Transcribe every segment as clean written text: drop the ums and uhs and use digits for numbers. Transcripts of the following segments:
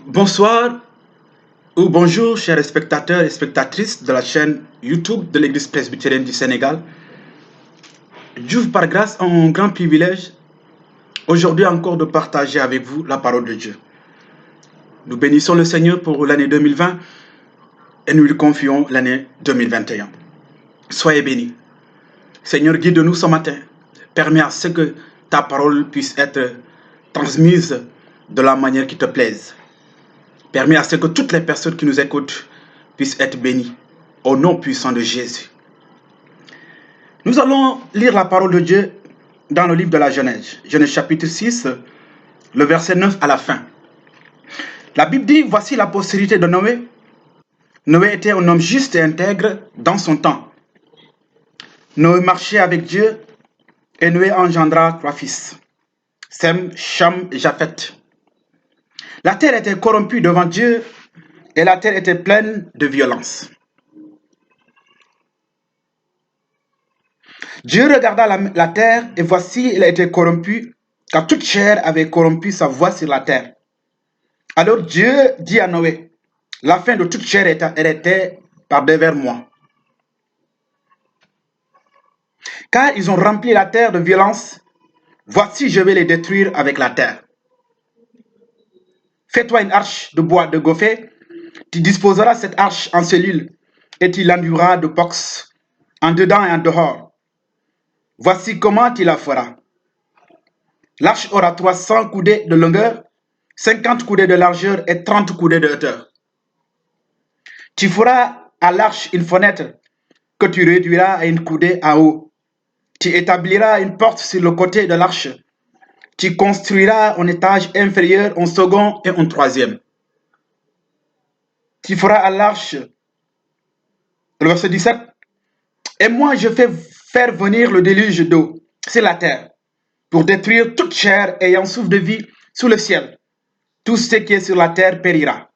Bonsoir ou bonjour, chers spectateurs et spectatrices de la chaîne YouTube de l'Église presbytérienne du Sénégal. Dieu par grâce a un grand privilège aujourd'hui encore de partager avec vous la parole de Dieu. Nous bénissons le Seigneur pour l'année 2020 et nous lui confions l'année 2021. Soyez bénis. Seigneur, guide-nous ce matin. Permets à ce que ta parole puisse être transmise de la manière qui te plaise. Permets à ce que toutes les personnes qui nous écoutent puissent être bénies au nom puissant de Jésus. Nous allons lire la parole de Dieu dans le livre de la Genèse. Genèse chapitre 6, le verset 9 à la fin. La Bible dit, voici la postérité de Noé. Noé était un homme juste et intègre dans son temps. Noé marchait avec Dieu et Noé engendra 3 fils, Sem, Cham et Japheth. La terre était corrompue devant Dieu et la terre était pleine de violence. Dieu regarda la terre et voici, elle était corrompue, car toute chair avait corrompu sa voie sur la terre. Alors Dieu dit à Noé, la fin de toute chair était par devers moi. Car ils ont rempli la terre de violence, voici je vais les détruire avec la terre. Fais-toi une arche de bois de gopher, tu disposeras cette arche en cellules, et tu l'enduiras de pox, en dedans et en dehors. Voici comment tu la feras. L'arche aura 300 coudées de longueur, 50 coudées de largeur et 30 coudées de hauteur. Tu feras à l'arche une fenêtre que tu réduiras à une coudée en haut. Tu établiras une porte sur le côté de l'arche. Tu construiras un étage inférieur, un second et un troisième. Tu feras à l'arche, le verset 17, et moi je fais faire venir le déluge d'eau sur la terre, pour détruire toute chair ayant souffle de vie sous le ciel. Tout ce qui est sur la terre périra.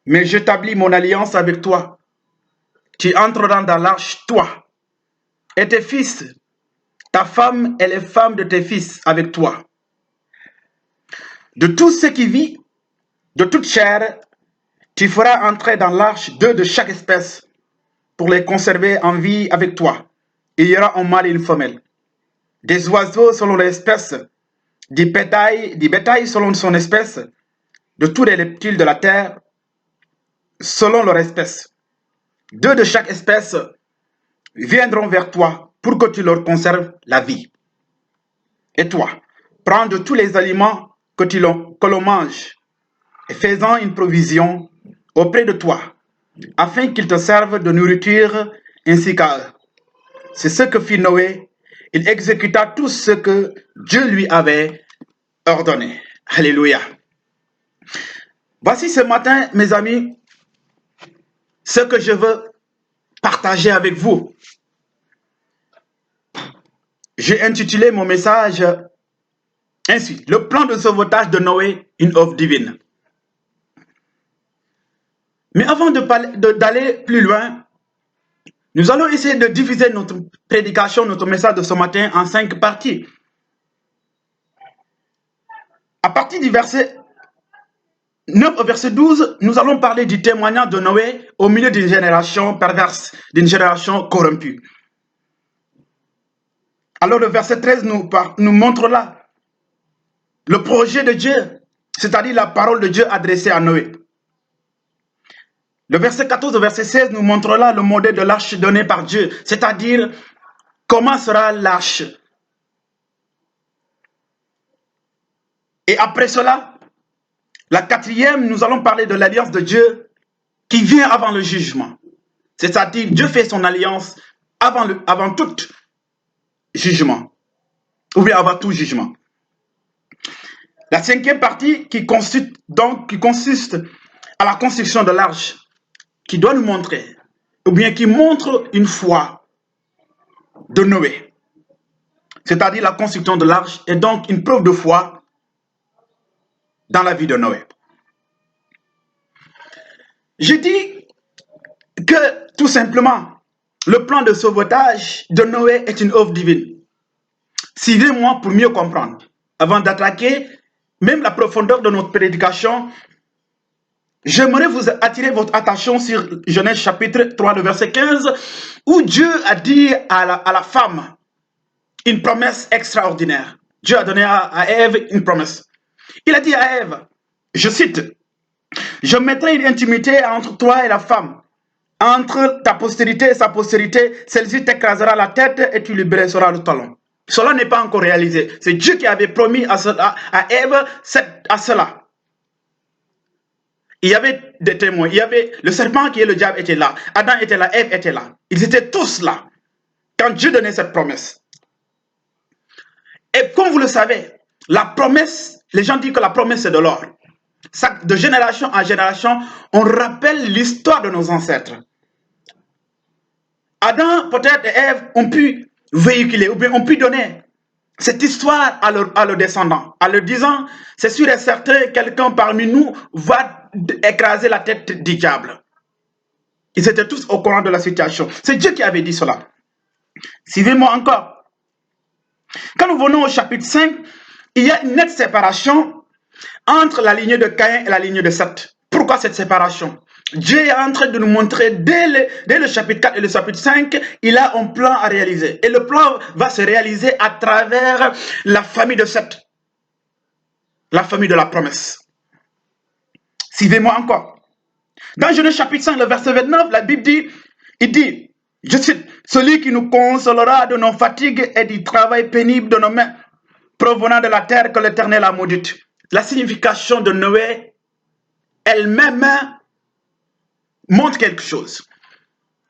Mais j'établis mon alliance avec toi. Tu entreras dans l'arche, toi, et tes fils, ta femme et les femmes de tes fils avec toi. De tout ce qui vit, de toute chair, tu feras entrer dans l'arche 2 de chaque espèce, pour les conserver en vie avec toi. Il y aura un mâle et une femelle. Des oiseaux selon l'espèce, du bétail selon son espèce, de tous les reptiles de la terre selon leur espèce. 2 de chaque espèce viendront vers toi pour que tu leur conserves la vie. Et toi, prends de tous les aliments que l'on mange et fais-en une provision auprès de toi, afin qu'ils te servent de nourriture ainsi qu'à eux. C'est ce que fit Noé. Il exécuta tout ce que Dieu lui avait ordonné. Alléluia. Voici ce matin, mes amis, ce que je veux partager avec vous. J'ai intitulé mon message ainsi, le plan de sauvetage de Noé, une œuvre divine. Mais avant d'aller plus loin, nous allons essayer de diviser notre prédication, notre message de ce matin en 5 parties. À partir du verset 9 au verset 12, nous allons parler du témoignage de Noé au milieu d'une génération perverse, d'une génération corrompue. Alors le verset 13 nous montre là le projet de Dieu, c'est-à-dire la parole de Dieu adressée à Noé. Le verset 14 au verset 16 nous montre là le modèle de l'arche donné par Dieu, c'est-à-dire comment sera l'arche. Et après cela, la 4e, nous allons parler de l'alliance de Dieu qui vient avant le jugement. C'est-à-dire Dieu fait son alliance avant tout jugement, ou bien avant tout jugement. La 5e partie qui consiste à la construction de l'arche, qui doit nous montrer, ou bien qui montre une foi de Noé. C'est-à-dire la construction de l'arche est donc une preuve de foi dans la vie de Noé. Je dis que tout simplement, le plan de sauvetage de Noé est une œuvre divine. Suivez-moi pour mieux comprendre. Avant d'attaquer même la profondeur de notre prédication, J'aimerais vous attirer votre attention sur Genèse chapitre 3, le verset 15, où Dieu a dit à la femme une promesse extraordinaire. Dieu a donné à Ève une promesse. Il a dit à Ève, je cite, je mettrai une intimité entre toi et la femme, entre ta postérité et sa postérité, celle-ci t'écrasera la tête et tu lui blesseras le talon. Cela n'est pas encore réalisé. C'est Dieu qui avait promis à Ève à cela. Il y avait des témoins. Il y avait le serpent qui est le diable était là. Adam était là, Ève était là. Ils étaient tous là quand Dieu donnait cette promesse. Et comme vous le savez, la promesse, les gens disent que la promesse c'est de l'or. De génération en génération, on rappelle l'histoire de nos ancêtres. Adam, peut-être, et Ève ont pu véhiculer, ou bien ont pu donner cette histoire à leurs descendants, en leur disant, c'est sûr et certain, quelqu'un parmi nous va écraser la tête du diable. Ils étaient tous au courant de la situation. C'est Dieu qui avait dit cela. Suivez-moi encore. Quand nous venons au chapitre 5, il y a une nette séparation entre la lignée de Caïn et la lignée de Seth. Pourquoi cette séparation? Dieu est en train de nous montrer dès le chapitre 4 et le chapitre 5, il a un plan à réaliser. Et le plan va se réaliser à travers la famille de Seth, la famille de la promesse. Suivez-moi encore. Dans Genèse chapitre 5, le verset 29, la Bible dit, il dit, je cite, celui qui nous consolera de nos fatigues et du travail pénible de nos mains, provenant de la terre que l'Éternel a maudite. La signification de Noé elle-même montre quelque chose.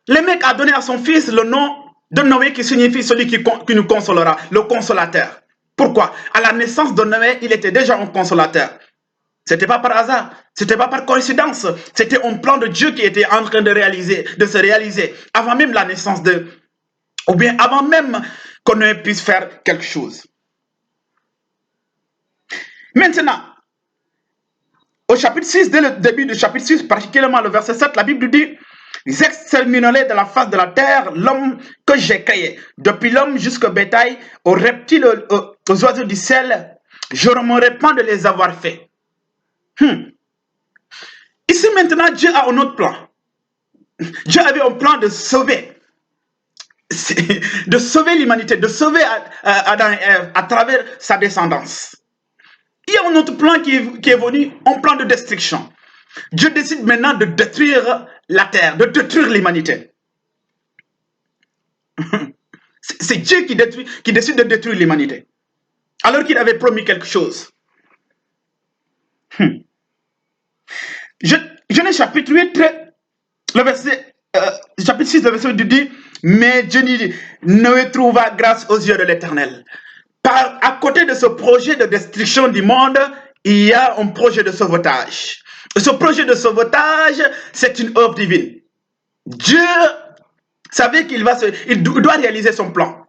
Le mec a donné à son fils le nom de Noé qui signifie celui qui nous consolera, le consolateur. Pourquoi? À la naissance de Noé, il était déjà un consolateur. Ce n'était pas par hasard, ce n'était pas par coïncidence. C'était un plan de Dieu qui était en train de se réaliser, avant même la naissance ou bien avant même qu'on ne puisse faire quelque chose. Maintenant, au chapitre 6, dès le début du chapitre 6, particulièrement le verset 7, la Bible dit, j'exterminerai de la face de la terre l'homme que j'ai créé, depuis l'homme jusqu'au bétail, aux reptiles, aux oiseaux du ciel, je me répands de les avoir faits. Ici maintenant, Dieu a un autre plan. Dieu avait un plan de sauver l'humanité, de sauver Adam et Ève à travers sa descendance. Il y a un autre plan qui est venu, un plan de destruction. Dieu décide maintenant de détruire la terre, de détruire l'humanité. C'est Dieu qui décide de détruire l'humanité. Alors qu'il avait promis quelque chose. Genèse chapitre 8, chapitre 6, le verset 8 dit, mais Dieu dit, Noé trouva grâce aux yeux de l'Éternel. À côté de ce projet de destruction du monde, il y a un projet de sauvetage. Ce projet de sauvetage, c'est une œuvre divine. Dieu savait qu'il doit réaliser son plan.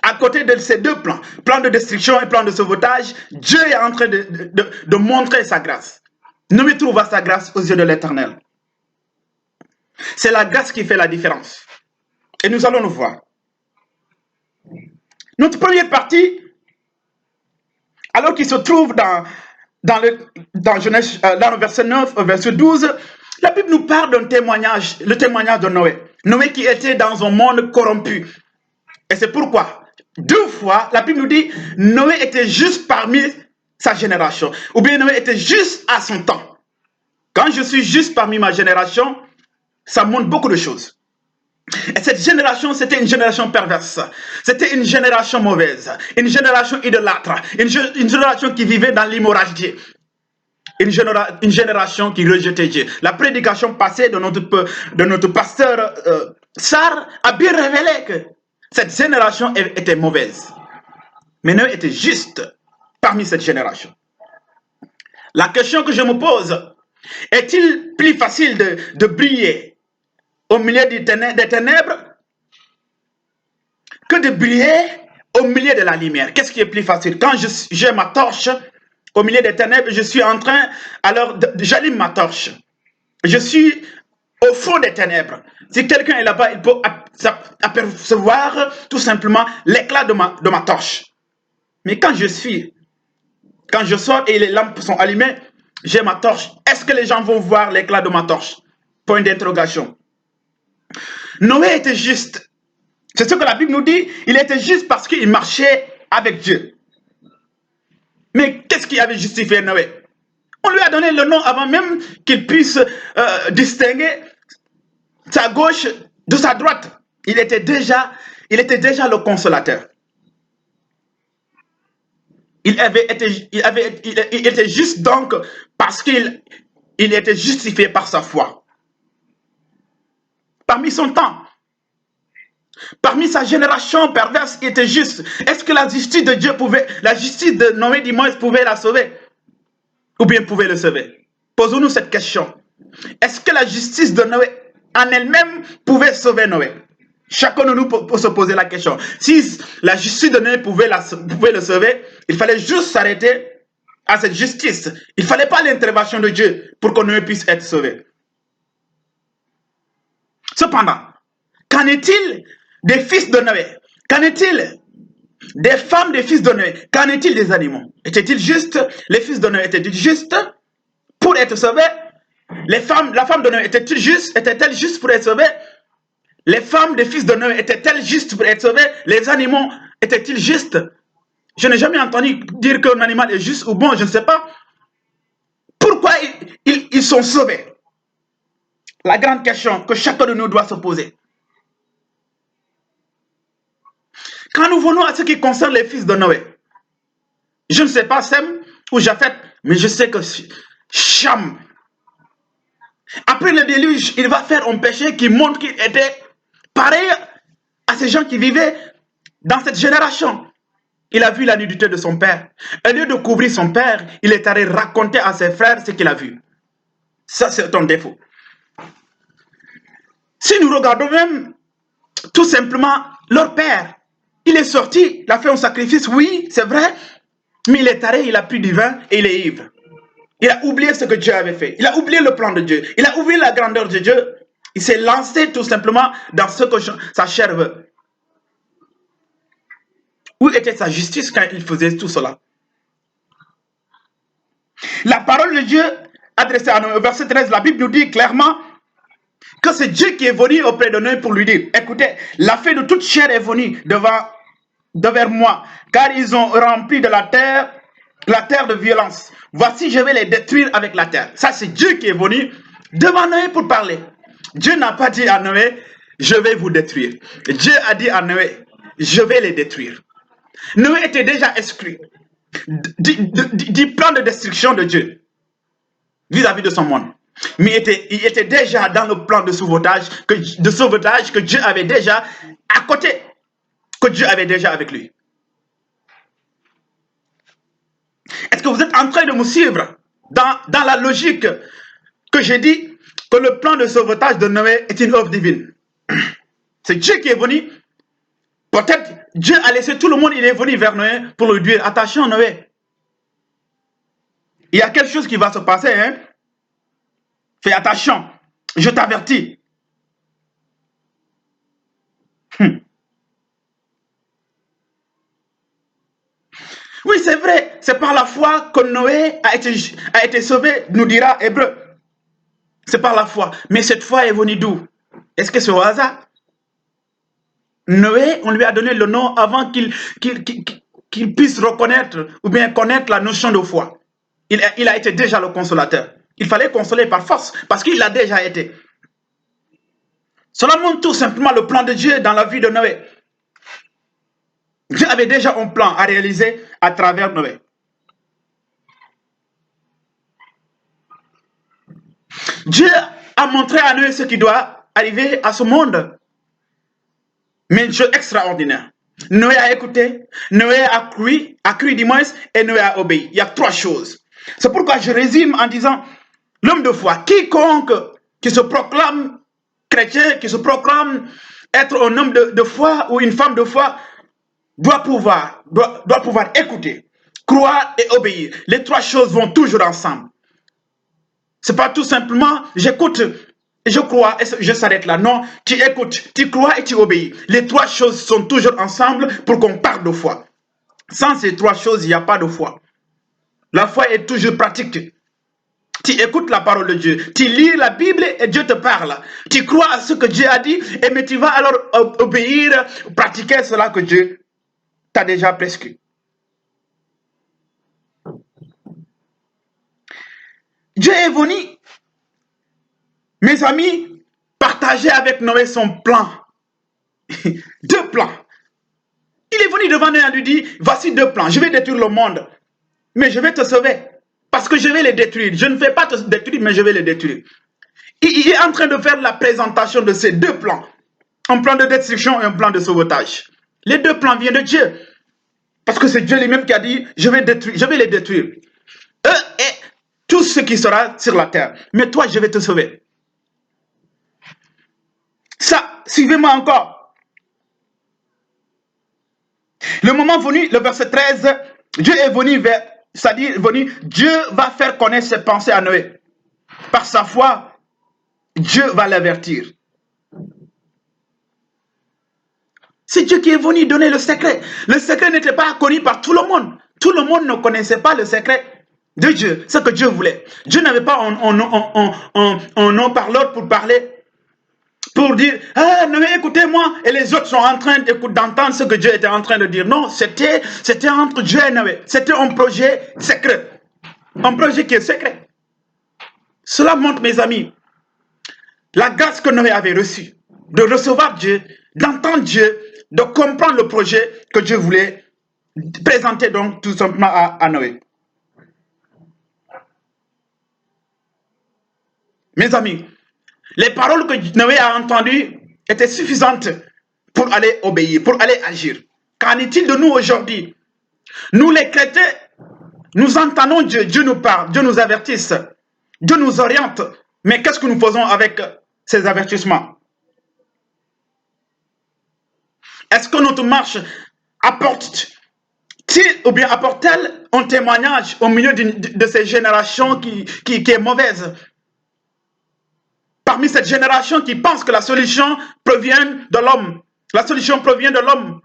À côté de ces deux plans, plan de destruction et plan de sauvetage, Dieu est en train de montrer sa grâce. Noé trouva sa grâce aux yeux de l'Éternel. C'est la grâce qui fait la différence. Et nous allons le voir. Notre première partie, alors qu'il se trouve dans Genèse, dans le verset 9, verset 12, la Bible nous parle d'un témoignage, le témoignage de Noé. Noé qui était dans un monde corrompu. Et c'est pourquoi, deux fois, la Bible nous dit, Noé était juste parmi sa génération. Ou bien Noé était juste à son temps. Quand je suis juste parmi ma génération, ça montre beaucoup de choses. Et cette génération, c'était une génération perverse. C'était une génération mauvaise. Une génération idolâtre. Une génération qui vivait dans l'immoralité. Une génération qui rejetait Dieu. La prédication passée de notre pasteur Sarr a bien révélé que cette génération était mauvaise. Mais Noé était juste parmi cette génération. La question que je me pose, est-il plus facile de briller au milieu des ténèbres que de briller au milieu de la lumière? Qu'est-ce qui est plus facile? Quand j'ai ma torche au milieu des ténèbres, je suis en train, alors j'allume ma torche. Je suis au fond des ténèbres. Si quelqu'un est là-bas, il peut apercevoir tout simplement l'éclat de ma torche. Mais quand je sors et les lampes sont allumées, j'ai ma torche. Est-ce que les gens vont voir l'éclat de ma torche? Point d'interrogation. Noé était juste. C'est ce que la Bible nous dit. Il était juste parce qu'il marchait avec Dieu. Mais qu'est-ce qui avait justifié Noé? On lui a donné le nom avant même qu'il puisse distinguer sa gauche de sa droite. Il était déjà le consolateur. Il était juste donc parce qu'il était justifié par sa foi. Parmi son temps, parmi sa génération perverse, il était juste. Est-ce que la justice de Dieu pouvait, la justice de Noé du Moïse pouvait la sauver? Ou bien pouvait le sauver? Posons-nous cette question. Est-ce que la justice de Noé en elle-même pouvait sauver Noé? Chacun de nous peut se poser la question. Si la justice de Noé pouvait le sauver, il fallait juste s'arrêter à cette justice. Il ne fallait pas l'intervention de Dieu pour que Noé puisse être sauvé. Cependant, qu'en est-il des fils de Noé? Qu'en est-il des femmes des fils de Noé? Qu'en est-il des animaux? Étaient-ils justes? Les fils de Noé étaient-ils justes pour être sauvés? La femme de Noé était-elle juste pour être sauvée? Les femmes des fils de Noé étaient-elles justes pour être sauvées? Les animaux étaient-ils justes? Je n'ai jamais entendu dire qu'un animal est juste ou bon, je ne sais pas. Pourquoi ils sont sauvés? La grande question que chacun de nous doit se poser. Quand nous venons à ce qui concerne les fils de Noé, je ne sais pas Sem ou Japheth, mais je sais que Cham, après le déluge, il va faire un péché qui montre qu'il était pareil à ces gens qui vivaient dans cette génération. Il a vu la nudité de son père. Au lieu de couvrir son père, il est allé raconter à ses frères ce qu'il a vu. Ça, c'est un défaut. Si nous regardons même tout simplement leur père, il est sorti, il a fait un sacrifice, oui, c'est vrai, mais il est allé, il a pris du vin et il est ivre. Il a oublié ce que Dieu avait fait. Il a oublié le plan de Dieu. Il a oublié la grandeur de Dieu. Il s'est lancé tout simplement dans ce que sa chair veut. Où était sa justice quand il faisait tout cela? La parole de Dieu adressée à nous, au verset 13, la Bible nous dit clairement que c'est Dieu qui est venu auprès de nous pour lui dire, écoutez, la fin de toute chair est venue devant moi, car ils ont rempli de la terre de violence. Voici, je vais les détruire avec la terre. Ça, c'est Dieu qui est venu devant Noé pour parler. Dieu n'a pas dit à Noé, je vais vous détruire. Dieu a dit à Noé, je vais les détruire. Noé était déjà exclu du plan de destruction de Dieu vis-à-vis de son monde. Mais il était déjà dans le plan de sauvetage que Dieu avait déjà à côté, que Dieu avait déjà avec lui. Est-ce que vous êtes en train de me suivre dans la logique que j'ai dit que le plan de sauvetage de Noé est une œuvre divine? C'est Dieu qui est venu. Peut-être Dieu a laissé tout le monde, il est venu vers Noé pour lui dire, attention Noé, il y a quelque chose qui va se passer, hein? Fais attention, je t'avertis. Oui, c'est vrai, c'est par la foi que Noé a été sauvé, nous dira Hébreu. C'est par la foi. Mais cette foi est venue d'où? Est-ce que c'est au hasard? Noé, on lui a donné le nom avant qu'il puisse reconnaître ou bien connaître la notion de foi. Il a été déjà le consolateur. Il fallait consoler par force parce qu'il l'a déjà été. Cela montre tout simplement le plan de Dieu dans la vie de Noé. Dieu avait déjà un plan à réaliser à travers Noé. Dieu a montré à Noé ce qui doit arriver à ce monde. Mais une chose extraordinaire. Noé a écouté, Noé a cru du moins, et Noé a obéi. Il y a trois choses. C'est pourquoi je résume en disant, l'homme de foi, quiconque qui se proclame chrétien, qui se proclame être un homme de foi ou une femme de foi, doit pouvoir écouter, croire et obéir. Les trois choses vont toujours ensemble. Ce n'est pas tout simplement, j'écoute, je crois et je s'arrête là. Non, tu écoutes, tu crois et tu obéis. Les trois choses sont toujours ensemble pour qu'on parle de foi. Sans ces trois choses, il n'y a pas de foi. La foi est toujours pratique. Tu écoutes la parole de Dieu. Tu lis la Bible et Dieu te parle. Tu crois à ce que Dieu a dit mais tu vas alors obéir, pratiquer cela que Dieu t'a déjà prescrit. Dieu est venu, mes amis, partager avec Noé son plan. 2 plans. Il est venu devant Noé et lui dit, voici 2 plans. Je vais détruire le monde, mais je vais te sauver. Parce que je vais les détruire. Je ne vais pas te détruire, mais je vais les détruire. Il est en train de faire la présentation de ces 2 plans. Un plan de destruction et un plan de sauvetage. Les 2 plans viennent de Dieu. Parce que c'est Dieu lui-même qui a dit, je vais les détruire. Eux et tout ce qui sera sur la terre. Mais toi, je vais te sauver. Ça, suivez-moi encore. Le moment venu, le verset 13, Dieu est venu vers, c'est-à-dire Dieu va faire connaître ses pensées à Noé. Par sa foi, Dieu va l'avertir. C'est Dieu qui est venu donner le secret. Le secret n'était pas connu par tout le monde. Tout le monde ne connaissait pas le secret de Dieu, ce que Dieu voulait. Dieu n'avait pas un nom par l'autre pour parler, pour dire, ah, Noé, écoutez-moi, et les autres sont en train d'entendre ce que Dieu était en train de dire. Non, c'était entre Dieu et Noé. C'était un projet secret. Un projet qui est secret. Cela montre, mes amis, la grâce que Noé avait reçue, de recevoir Dieu, d'entendre Dieu, de comprendre le projet que Dieu voulait présenter donc tout simplement à Noé. Mes amis, les paroles que Noé a entendues étaient suffisantes pour aller obéir, pour aller agir. Qu'en est-il de nous aujourd'hui? Nous les chrétiens, nous entendons Dieu, Dieu nous parle, Dieu nous avertisse, Dieu nous oriente. Mais qu'est-ce que nous faisons avec ces avertissements? Est-ce que notre marche apporte-t-elle un témoignage au milieu de ces générations qui est mauvaise? Parmi cette génération qui pense que la solution provient de l'homme. La solution provient de l'homme.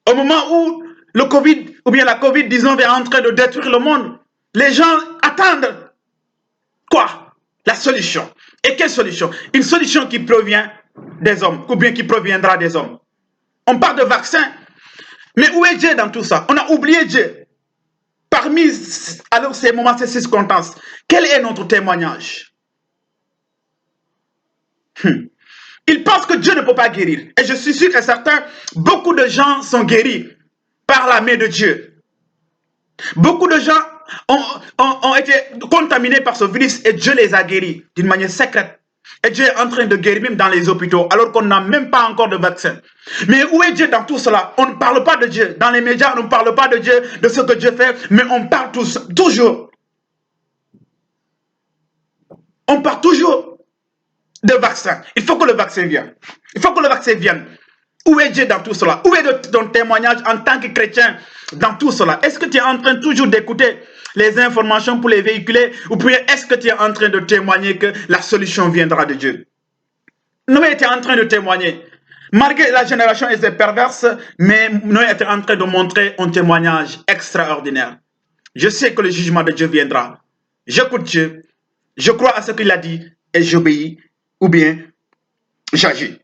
Au moment où le Covid, ou bien la Covid-19 est en train de détruire le monde, les gens attendent quoi? La solution. Et quelle solution? Une solution qui provient des hommes, ou bien qui proviendra des hommes. On parle de vaccins, mais où est Dieu dans tout ça? On a oublié Dieu. Parmi alors ces moments, ces circonstances, quel est notre témoignage? Ils pensent que Dieu ne peut pas guérir. Et je suis sûr que certains, beaucoup de gens sont guéris par la main de Dieu. Beaucoup de gens ont été contaminés par ce virus et Dieu les a guéris d'une manière secrète. Et Dieu est en train de guérir même dans les hôpitaux alors qu'on n'a même pas encore de vaccin. Mais où est Dieu dans tout cela? On ne parle pas de Dieu. Dans les médias, on ne parle pas de Dieu, de ce que Dieu fait, mais on parle toujours. On parle toujours de vaccin. Il faut que le vaccin vienne. Il faut que le vaccin vienne. Où est Dieu dans tout cela? Où est ton témoignage en tant que chrétien dans tout cela? Est-ce que tu es en train toujours d'écouter les informations pour les véhiculer? Ou bien est-ce que tu es en train de témoigner que la solution viendra de Dieu? Noé était en train de témoigner. Malgré la génération était perverse, mais Noé était en train de montrer un témoignage extraordinaire. Je sais que le jugement de Dieu viendra. J'écoute Dieu, je crois à ce qu'il a dit et j'obéis ou bien j'agis.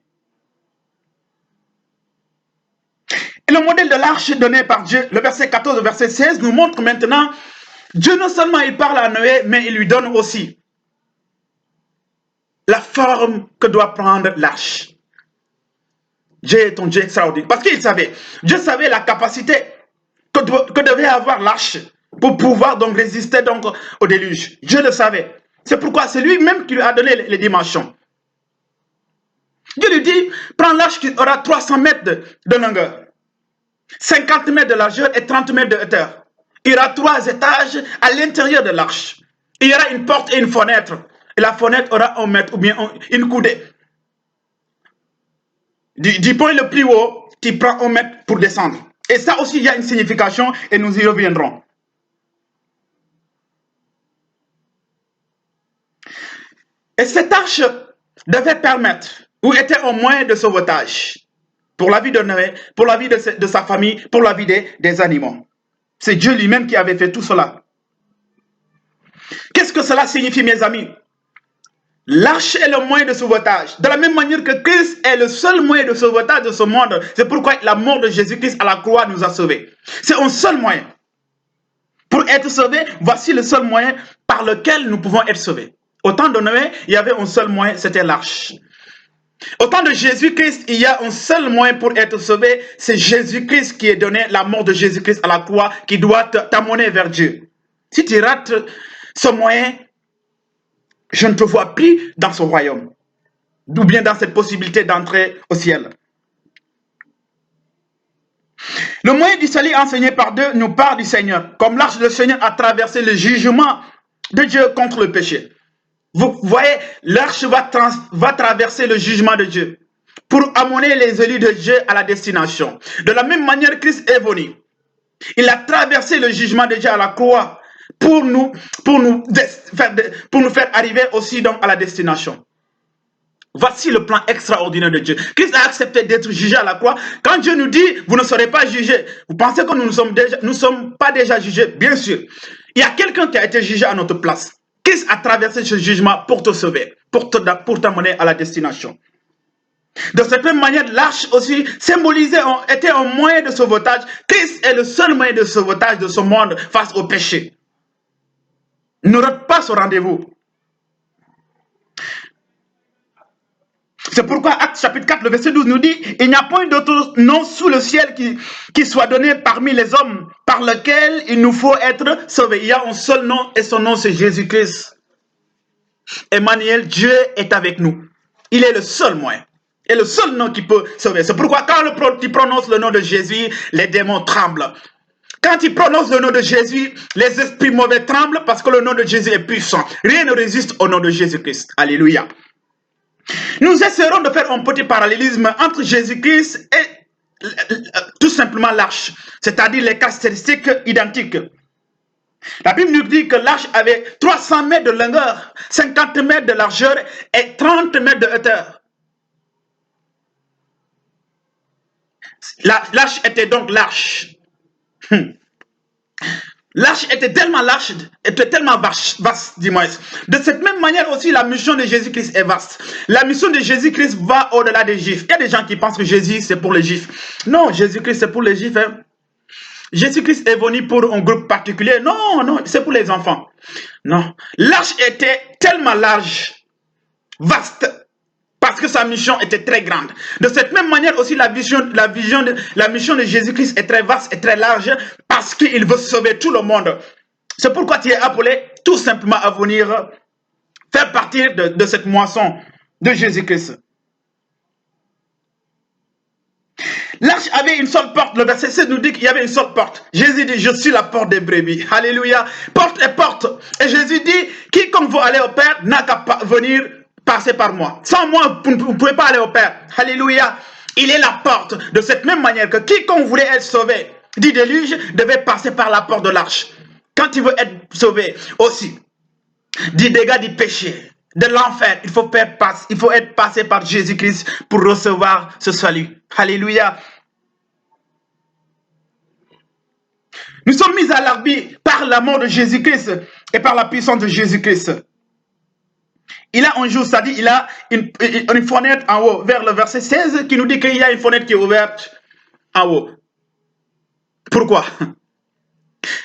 Et le modèle de l'arche donné par Dieu, le verset 14 et verset 16, nous montre maintenant, Dieu non seulement il parle à Noé, mais il lui donne aussi la forme que doit prendre l'arche. Dieu est un Dieu extraordinaire. Parce qu'il savait, Dieu savait la capacité que devait avoir l'arche pour pouvoir donc résister donc au déluge. Dieu le savait. C'est pourquoi c'est lui-même qui lui a donné les dimensions. Dieu lui dit, prends l'arche qui aura 300 mètres de longueur, 50 mètres de largeur et 30 mètres de hauteur. Il y aura 3 étages à l'intérieur de l'arche. Il y aura une porte et une fenêtre. Et la fenêtre aura 1 mètre ou bien une coudée. Du point le plus haut, tu prends 1 mètre pour descendre. Et ça aussi, il y a une signification et nous y reviendrons. Et cette arche devait permettre, ou était un moyen de sauvetage, pour la vie de Noé, pour la vie de sa famille, pour la vie des animaux. C'est Dieu lui-même qui avait fait tout cela. Qu'est-ce que cela signifie, mes amis? L'arche est le moyen de sauvetage. De la même manière que Christ est le seul moyen de sauvetage de ce monde. C'est pourquoi la mort de Jésus-Christ à la croix nous a sauvés. C'est un seul moyen. Pour être sauvés, voici le seul moyen par lequel nous pouvons être sauvés. Au temps de Noé, il y avait un seul moyen, c'était l'arche. Au temps de Jésus-Christ, il y a un seul moyen pour être sauvé, c'est Jésus-Christ qui est donné, la mort de Jésus-Christ à la croix, qui doit t'amener vers Dieu. Si tu rates ce moyen, je ne te vois plus dans ce royaume, ou bien dans cette possibilité d'entrer au ciel. Le moyen du salut enseigné par Dieu nous parle du Seigneur, comme l'arche du Seigneur a traversé le jugement de Dieu contre le péché. Vous voyez, l'arche va traverser le jugement de Dieu pour amener les élus de Dieu à la destination. De la même manière, Christ est venu. Il a traversé le jugement de Dieu à la croix pour nous faire arriver aussi donc à la destination. Voici le plan extraordinaire de Dieu. Christ a accepté d'être jugé à la croix. Quand Dieu nous dit, vous ne serez pas jugés, vous pensez que nous ne sommes pas déjà jugés? Bien sûr. Il y a quelqu'un qui a été jugé à notre place. Christ a traversé ce jugement pour te sauver, pour t'amener à la destination. De cette même manière, l'arche aussi était un moyen de sauvetage. Christ est le seul moyen de sauvetage de ce monde face au péché. Ne rate pas ce rendez-vous. C'est pourquoi Actes chapitre 4, le verset 12 nous dit, il n'y a point d'autre nom sous le ciel qui soit donné parmi les hommes par lequel il nous faut être sauvés. Il y a un seul nom et son nom c'est Jésus-Christ. Emmanuel, Dieu est avec nous. Il est le seul moyen. Et le seul nom qui peut sauver. C'est pourquoi quand tu prononces le nom de Jésus, les démons tremblent. Quand tu prononces le nom de Jésus, les esprits mauvais tremblent parce que le nom de Jésus est puissant. Rien ne résiste au nom de Jésus-Christ. Alléluia. Nous essaierons de faire un petit parallélisme entre Jésus-Christ et tout simplement l'arche, c'est-à-dire les caractéristiques identiques. La Bible nous dit que l'arche avait 300 mètres de longueur, 50 mètres de largeur et 30 mètres de hauteur. L'arche était donc large. L'arche était tellement large, était tellement vaste, dis-moi. De cette même manière aussi, la mission de Jésus-Christ est vaste. La mission de Jésus-Christ va au-delà des Juifs. Il y a des gens qui pensent que Jésus, c'est pour les Juifs. Non, Jésus-Christ, c'est pour les Juifs. Hein. Jésus-Christ est venu pour un groupe particulier. Non, non, c'est pour les enfants. Non. L'arche était tellement large, vaste, parce que sa mission était très grande. De cette même manière aussi, la mission de Jésus-Christ est très vaste et très large parce qu'il veut sauver tout le monde. C'est pourquoi tu es appelé tout simplement à venir faire partie de cette moisson de Jésus-Christ. L'arche avait une seule porte. Le verset 7 nous dit qu'il y avait une seule porte. Jésus dit, je suis la porte des brebis. Alléluia. Porte et porte. Et Jésus dit, quiconque veut aller au Père n'a qu'à venir passer par moi. Sans moi, vous ne pouvez pas aller au Père. Alléluia. Il est la porte. De cette même manière que quiconque voulait être sauvé du déluge devait passer par la porte de l'arche. Quand il veut être sauvé aussi du dégât du péché, de l'enfer, il faut être passé par Jésus-Christ pour recevoir ce salut. Alléluia. Nous sommes mis à l'abri par la mort de Jésus-Christ et par la puissance de Jésus-Christ. Il a un jour, c'est-à-dire il a une fenêtre en haut, vers le verset 16, qui nous dit qu'il y a une fenêtre qui est ouverte en haut. Pourquoi?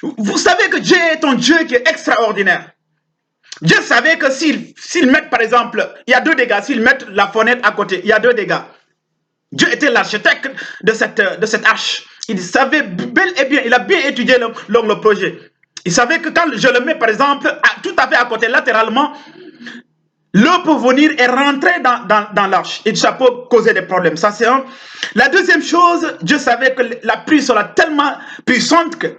Vous savez que Dieu est un Dieu qui est extraordinaire. Dieu savait que s'ils mettent, par exemple, il y a 2 dégâts, s'ils mettent la fenêtre à côté, il y a 2 dégâts. Dieu était l'architecte de cette arche. Il savait bel et bien, il a bien étudié le projet. Il savait que quand je le mets, par exemple, tout à fait à côté, latéralement, l'eau peut venir et rentrer dans l'arche. Et ça peut causer des problèmes. Ça, c'est un. La deuxième chose, Dieu savait que la pluie sera tellement puissante que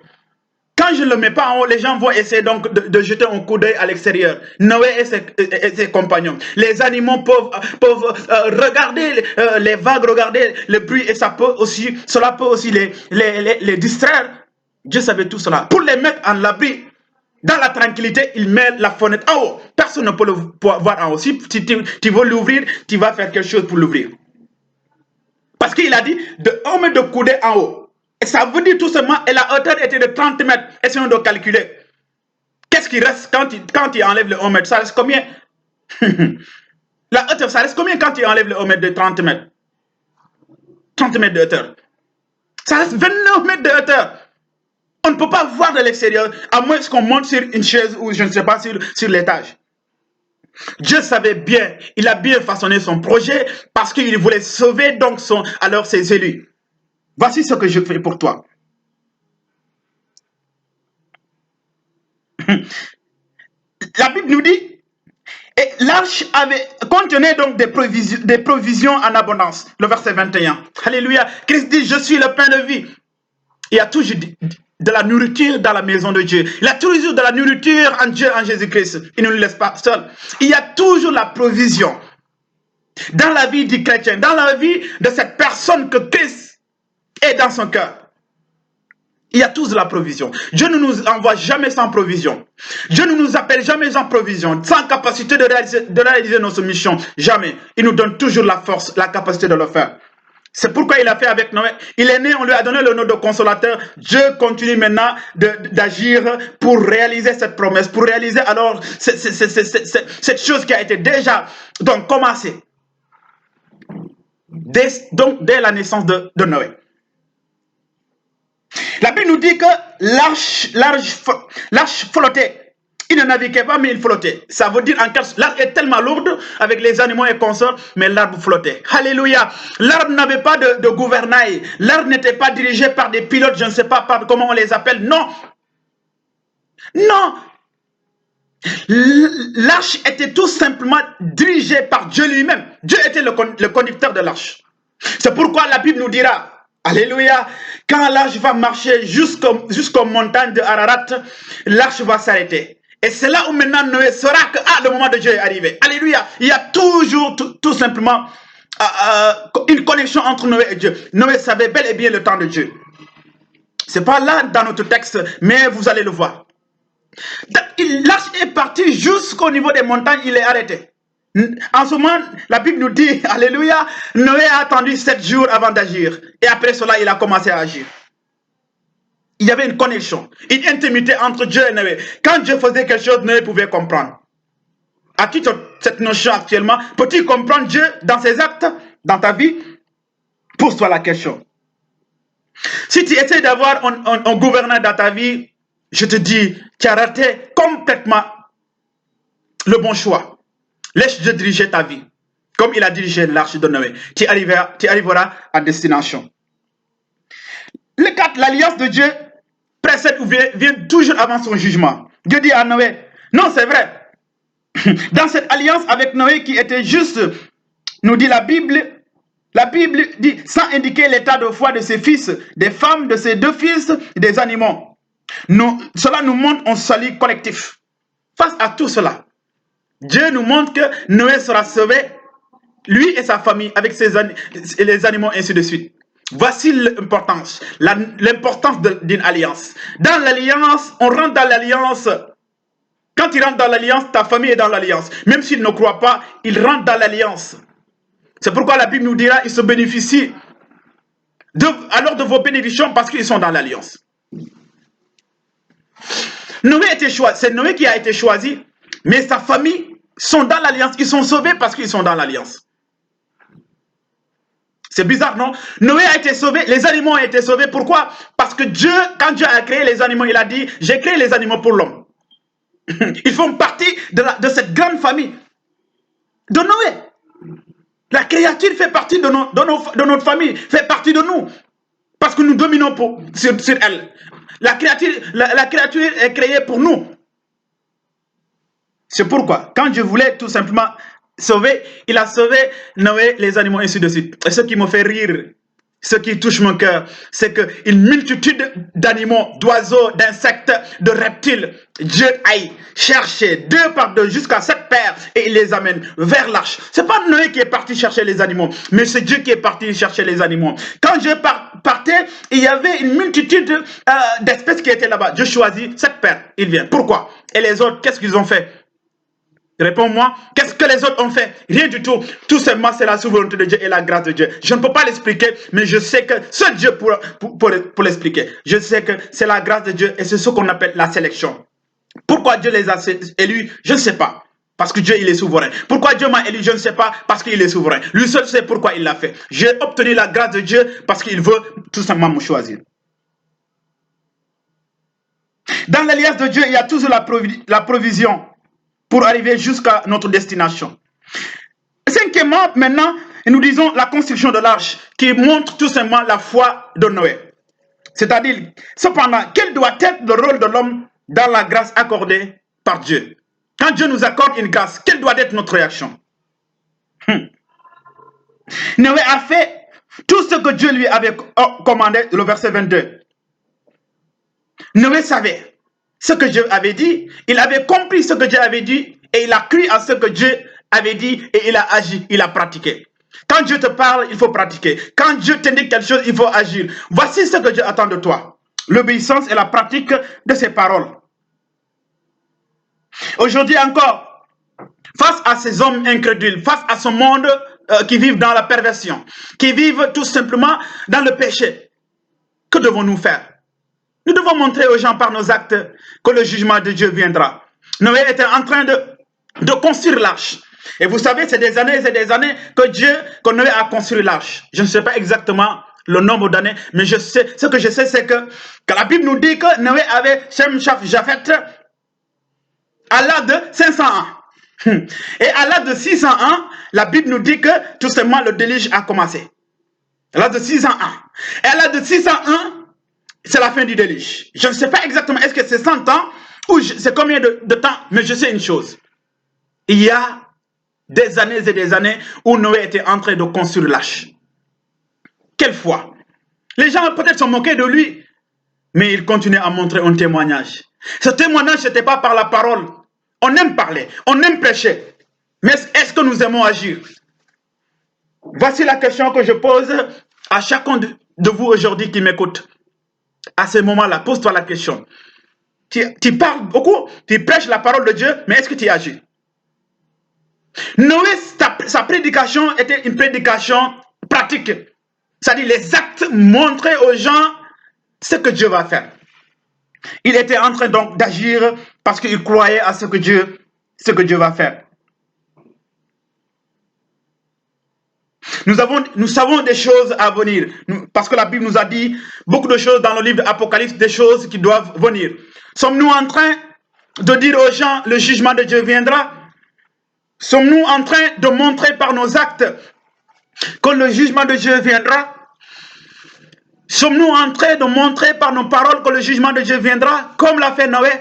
quand je ne le mets pas en haut, les gens vont essayer donc de jeter un coup d'œil à l'extérieur. Noé et ses compagnons. Les animaux peuvent regarder les vagues, regarder le bruit et cela peut aussi les distraire. Dieu savait tout cela. Pour les mettre en l'abri, dans la tranquillité, il met la fenêtre en haut. Personne ne peut le voir en haut. Si tu veux l'ouvrir, tu vas faire quelque chose pour l'ouvrir. Parce qu'il a dit de 1 mètre de coudée en haut. Et ça veut dire tout simplement, et la hauteur était de 30 mètres. Essayons de calculer. qu'est-ce qui reste quand il enlève le 1 mètre? Ça reste combien? La hauteur, ça reste combien quand il enlève le 1 mètre de 30 mètres? 30 mètres de hauteur. Ça reste 29 mètres de hauteur. On ne peut pas voir de l'extérieur, à moins qu'on monte sur une chaise ou je ne sais pas, sur l'étage. Dieu savait bien, il a bien façonné son projet parce qu'il voulait sauver donc alors ses élus. Voici ce que je fais pour toi. La Bible nous dit, et l'arche contenait donc des provisions en abondance. Le verset 21. Alléluia. Christ dit, je suis le pain de vie. Il y a toujours de la nourriture dans la maison de Dieu. Il y a toujours de la nourriture en Dieu, en Jésus-Christ. Il ne nous laisse pas seuls. Il y a toujours la provision dans la vie du chrétien, dans la vie de cette personne que Christ est dans son cœur. Il y a toujours la provision. Dieu ne nous envoie jamais sans provision. Dieu ne nous appelle jamais sans provision, sans capacité de réaliser notre mission. Jamais. Il nous donne toujours la force, la capacité de le faire. C'est pourquoi il a fait avec Noé. Il est né, on lui a donné le nom de consolateur. Dieu continue maintenant d'agir pour réaliser cette promesse, pour réaliser alors cette chose qui a été déjà donc commencée. Dès la naissance de Noé. La Bible nous dit que l'arche flottait. Il ne naviguait pas, mais il flottait. Ça veut dire en quelque sorte, l'arche est tellement lourde avec les animaux et consorts, mais l'arbre flottait. Alléluia. L'arbre n'avait pas de gouvernail. L'arbre n'était pas dirigé par des pilotes, je ne sais pas comment on les appelle. Non. Non. L'arche était tout simplement dirigée par Dieu lui-même. Dieu était le conducteur de l'arche. C'est pourquoi la Bible nous dira, alléluia, quand l'arche va marcher jusqu'aux montagnes de Ararat, l'arche va s'arrêter. Et c'est là où maintenant Noé saura que le moment de Dieu est arrivé. Alléluia. Il y a toujours tout simplement une connexion entre Noé et Dieu. Noé savait bel et bien le temps de Dieu. Ce n'est pas là dans notre texte, mais vous allez le voir. L'arche est parti jusqu'au niveau des montagnes, il est arrêté. En ce moment, la Bible nous dit, alléluia, Noé a attendu 7 jours avant d'agir. Et après cela, il a commencé à agir. Il y avait une connexion, une intimité entre Dieu et Noé. Quand Dieu faisait quelque chose, Noé pouvait comprendre. As-tu cette notion actuellement? Peux-tu comprendre Dieu dans ses actes, dans ta vie? Pose-toi la question. Si tu essaies d'avoir un gouverneur dans ta vie, je te dis, tu as raté complètement le bon choix. Laisse Dieu diriger ta vie, comme il a dirigé l'arche de Noé. Tu arriveras à destination. Le 4, l'alliance de Dieu précède ou vient toujours avant son jugement. Dieu dit à Noé, non c'est vrai, dans cette alliance avec Noé qui était juste, nous dit la Bible dit, sans indiquer l'état de foi de ses fils, des femmes, de ses 2 fils, des animaux. Cela nous montre un salut collectif. Face à tout cela, Dieu nous montre que Noé sera sauvé, lui et sa famille, avec les animaux, ainsi de suite. Voici l'importance d'une alliance. Dans l'alliance, on rentre dans l'alliance. Quand il rentre dans l'alliance, ta famille est dans l'alliance. Même s'il ne croit pas, il rentre dans l'alliance. C'est pourquoi la Bible nous dira, ils se bénéficient alors de vos bénédictions parce qu'ils sont dans l'alliance. Noé était choisi, c'est Noé qui a été choisi, mais sa famille sont dans l'alliance. Ils sont sauvés parce qu'ils sont dans l'alliance. C'est bizarre, non? Noé a été sauvé, les animaux ont été sauvés. Pourquoi? Parce que Dieu, quand Dieu a créé les animaux, il a dit, j'ai créé les animaux pour l'homme. Ils font partie de cette grande famille de Noé. La créature fait partie de notre famille, fait partie de nous. Parce que nous dominons sur elle. La créature est créée pour nous. C'est pourquoi, quand Dieu voulait tout simplement sauver, il a sauvé Noé, les animaux, ainsi de suite. Et ce qui me fait rire, ce qui touche mon cœur, c'est qu'une multitude d'animaux, d'oiseaux, d'insectes, de reptiles, Dieu aille chercher 2 par 2 jusqu'à 7 paires et il les amène vers l'arche. Ce n'est pas Noé qui est parti chercher les animaux, mais c'est Dieu qui est parti chercher les animaux. Quand Dieu partait, il y avait une multitude d'espèces qui étaient là-bas. Dieu choisit 7 paires, il vient. Pourquoi? Et les autres, qu'est-ce qu'ils ont fait? Réponds-moi, qu'est-ce que les autres ont fait? Rien du tout. Tout simplement, c'est la souveraineté de Dieu et la grâce de Dieu. Je ne peux pas l'expliquer, mais je sais que seul Dieu pour l'expliquer. Je sais que c'est la grâce de Dieu et c'est ce qu'on appelle la sélection. Pourquoi Dieu les a élus? Je ne sais pas. Parce que Dieu, il est souverain. Pourquoi Dieu m'a élu? Je ne sais pas. Parce qu'il est souverain. Lui seul sait pourquoi il l'a fait. J'ai obtenu la grâce de Dieu parce qu'il veut tout simplement me choisir. Dans l'alliance de Dieu, il y a toujours la provision pour arriver jusqu'à notre destination. Cinquièmement, maintenant, nous disons la construction de l'arche qui montre tout simplement la foi de Noé. C'est-à-dire, cependant, quel doit être le rôle de l'homme dans la grâce accordée par Dieu? Quand Dieu nous accorde une grâce, quelle doit être notre réaction? Noé a fait tout ce que Dieu lui avait commandé, le verset 22. Noé savait ce que Dieu avait dit, il avait compris ce que Dieu avait dit et il a cru à ce que Dieu avait dit et il a agi, il a pratiqué. Quand Dieu te parle, il faut pratiquer. Quand Dieu t'indique quelque chose, il faut agir. Voici ce que Dieu attend de toi. L'obéissance et la pratique de ses paroles. Aujourd'hui encore, face à ces hommes incrédules, face à ce monde qui vivent dans la perversion, qui vivent tout simplement dans le péché, que devons-nous faire? Nous devons montrer aux gens par nos actes que le jugement de Dieu viendra. Noé était en train de construire l'arche. Et vous savez, c'est des années que Noé a construit l'arche. Je ne sais pas exactement le nombre d'années, mais ce que je sais, c'est que la Bible nous dit que Noé avait Shem, Shaf, Japhet à l'âge de 500 ans. Et à l'âge de 600 ans, la Bible nous dit que tout simplement le déluge a commencé. À l'âge de 600 ans. Et à l'âge de 600 ans, c'est la fin du déluge. Je ne sais pas exactement, est-ce que c'est 100 ans ou c'est combien de temps, mais je sais une chose. Il y a des années et des années où Noé était en train de construire l'arche. Quelle foi! Les gens peut-être se moquaient de lui, mais il continuait à montrer un témoignage. Ce témoignage, ce n'était pas par la parole. On aime parler, on aime prêcher, mais est-ce que nous aimons agir? Voici la question que je pose à chacun de vous aujourd'hui qui m'écoute. À ce moment-là, pose-toi la question. Tu parles beaucoup, tu prêches la parole de Dieu, mais est-ce que tu agis? Noé, sa prédication était une prédication pratique. C'est-à-dire les actes montraient aux gens ce que Dieu va faire. Il était en train donc d'agir parce qu'il croyait à ce que Dieu va faire. Nous savons des choses à venir, parce que la Bible nous a dit beaucoup de choses dans le livre de l'Apocalypse, des choses qui doivent venir. Sommes-nous en train de dire aux gens le jugement de Dieu viendra? Sommes-nous en train de montrer par nos actes que le jugement de Dieu viendra? Sommes-nous en train de montrer par nos paroles que le jugement de Dieu viendra, comme l'a fait Noé?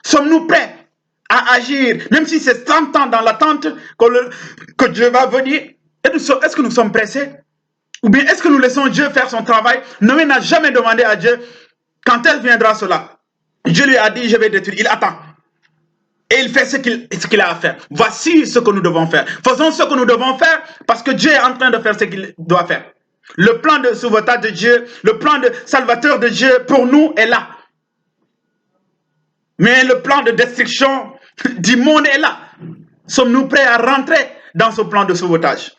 Sommes-nous prêts à agir, même si c'est 100 ans dans l'attente que Dieu va venir? Est-ce que nous sommes pressés? Ou bien est-ce que nous laissons Dieu faire son travail? Noé n'a jamais demandé à Dieu quand elle viendra cela. Dieu lui a dit, je vais détruire. Il attend. Et il fait ce qu'il a à faire. Voici ce que nous devons faire. Faisons ce que nous devons faire parce que Dieu est en train de faire ce qu'il doit faire. Le plan de sauvetage de Dieu, le plan de salvateur de Dieu pour nous est là. Mais le plan de destruction du monde est là. Sommes-nous prêts à rentrer dans ce plan de sauvetage?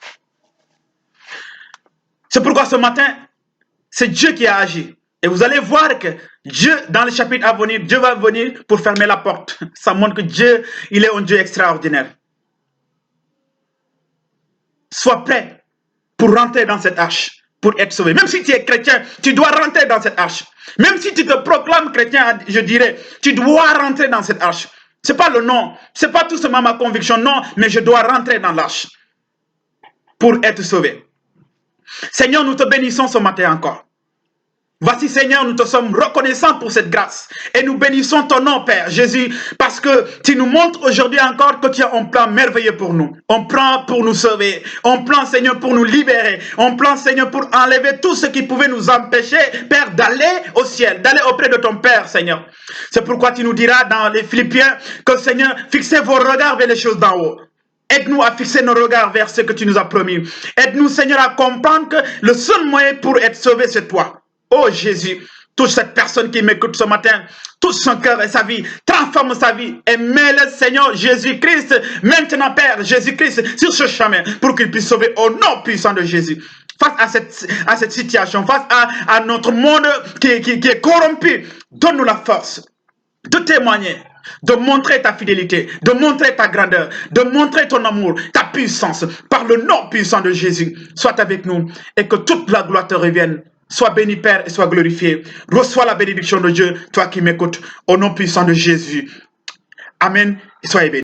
C'est pourquoi ce matin, c'est Dieu qui a agi. Et vous allez voir que Dieu, dans le chapitre à venir, Dieu va venir pour fermer la porte. Ça montre que Dieu, il est un Dieu extraordinaire. Sois prêt pour rentrer dans cette arche, pour être sauvé. Même si tu es chrétien, tu dois rentrer dans cette arche. Même si tu te proclames chrétien, je dirais, tu dois rentrer dans cette arche. Ce n'est pas le nom, ce n'est pas tout simplement ma conviction, non, mais je dois rentrer dans l'arche pour être sauvé. Seigneur, nous te bénissons ce matin encore. Voici, Seigneur, nous te sommes reconnaissants pour cette grâce. Et nous bénissons ton nom, Père Jésus, parce que tu nous montres aujourd'hui encore que tu as un plan merveilleux pour nous. Un plan pour nous sauver. Un plan, Seigneur, pour nous libérer. Un plan, Seigneur, pour enlever tout ce qui pouvait nous empêcher, Père, d'aller au ciel, d'aller auprès de ton Père, Seigneur. C'est pourquoi tu nous diras dans les Philippiens que, Seigneur, fixez vos regards vers les choses d'en haut. Aide-nous à fixer nos regards vers ce que tu nous as promis. Aide-nous, Seigneur, à comprendre que le seul moyen pour être sauvé, c'est toi. Oh Jésus, touche cette personne qui m'écoute ce matin, touche son cœur et sa vie, transforme sa vie et mets-le, Seigneur Jésus-Christ, maintenant, Père Jésus-Christ, sur ce chemin pour qu'il puisse sauver au nom puissant de Jésus. Face à cette situation, face à notre monde qui est corrompu, donne-nous la force de témoigner, de montrer ta fidélité, de montrer ta grandeur, de montrer ton amour, ta puissance, par le nom puissant de Jésus. Sois avec nous et que toute la gloire te revienne. Sois béni, Père, et sois glorifié. Reçois la bénédiction de Dieu, toi qui m'écoutes, au nom puissant de Jésus. Amen. Et soyez bénis.